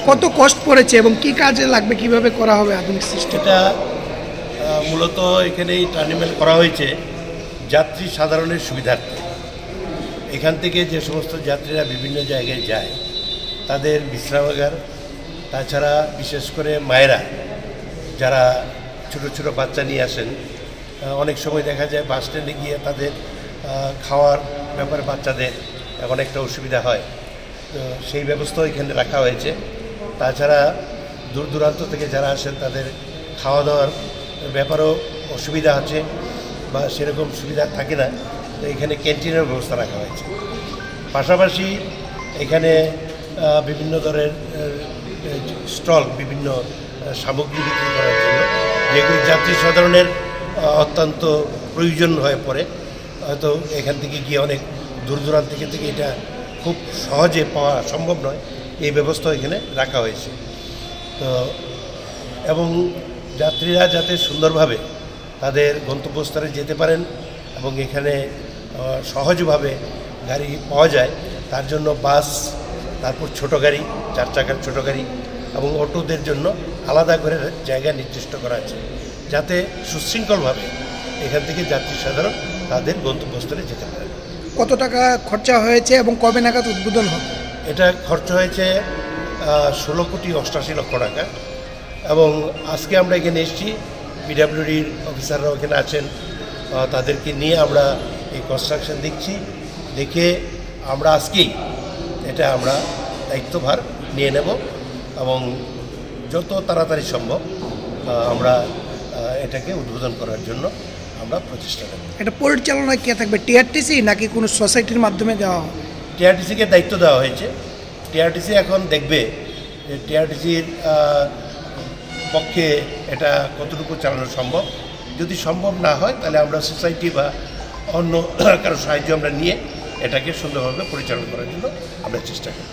কত কষ্ট পড়েছে এবং কি কাজে লাগবে, কিভাবে করা হবে আধুনিক সিস্টেম? এটা মূলত এখানে টার্মিনাল করা হয়েছে যাত্রী সাধারণের সুবিধার্থে। এখান থেকে যে সমস্ত যাত্রীরা বিভিন্ন জায়গায় যায় তাদের বিশ্রামাগার, তাছাড়া বিশেষ করে মায়েরা যারা ছোটো ছোটো বাচ্চা নিয়ে আসেন, অনেক সময় দেখা যায় বাস স্ট্যান্ডে গিয়ে তাদের খাওয়ার ব্যাপারে বাচ্চাদের অনেকটা অসুবিধা হয়, তো সেই ব্যবস্থাও এখানে রাখা হয়েছে। তাছাড়া দূর দূরান্ত থেকে যারা আসেন তাদের খাওয়া দাওয়ার ব্যাপারেও অসুবিধা আছে বা সেরকম সুবিধা থাকে না, তো এখানে ক্যান্টিনের ব্যবস্থা রাখা হয়েছে। পাশাপাশি এখানে বিভিন্ন ধরনের স্টল, বিভিন্ন সামগ্রী বিক্রি করার জন্য, যেগুলি যাত্রী সাধারণের অত্যন্ত প্রয়োজন হয়ে পড়ে, হয়তো এখান থেকে গিয়ে অনেক দূর দূরান্ত থেকে এটা খুব সহজে পাওয়া সম্ভব নয়, এই ব্যবস্থা এখানে রাখা হয়েছে। তো এবং যাত্রীরা যাতে সুন্দরভাবে তাদের গন্তব্যস্থলে যেতে পারেন এবং এখানে সহজভাবে গাড়ি পাওয়া যায়, তার জন্য বাস, তারপর ছোটো গাড়ি, 4 চাকার ছোটো গাড়ি এবং অটোদের জন্য আলাদা করে জায়গা নির্দিষ্ট করা আছে, যাতে সুশৃঙ্খলভাবে এখান থেকে যাত্রী সাধারণ তাদের গন্তব্যস্থলে যেতে পারে। কত টাকা খরচা হয়েছে এবং কবে নাগাদ উদ্বোধন হবে? এটা খরচ হয়েছে 16,88,00,000 টাকা এবং আজকে আমরা এখানে এসেছি, পিডাব্লিউডির অফিসাররাও এখানে আছেন, তাদেরকে নিয়ে আমরা এই কনস্ট্রাকশন দেখছি, দেখে আমরা আজকেই এটা আমরা দায়িত্বভার নিয়ে নেব এবং যত তাড়াতাড়ি সম্ভব আমরা এটাকে উদ্বোধন করার জন্য আমরা প্রচেষ্টা নেব। এটা পরিচালনায় কে থাকবে, টিআরটিসি নাকি কোনো সোসাইটির মাধ্যমে দেওয়া হবে? টিআরটিসিকে দায়িত্ব দেওয়া হয়েছে। টিআরটিসি এখন দেখবে যে টিআরটিসির পক্ষে এটা কতটুকু চালানো সম্ভব। যদি সম্ভব না হয় তাহলে আমরা সোসাইটি বা অন্য কারো সাহায্য আমরা নিয়ে এটাকে সুন্দরভাবে পরিচালনা করার জন্য আমরা চেষ্টা করি।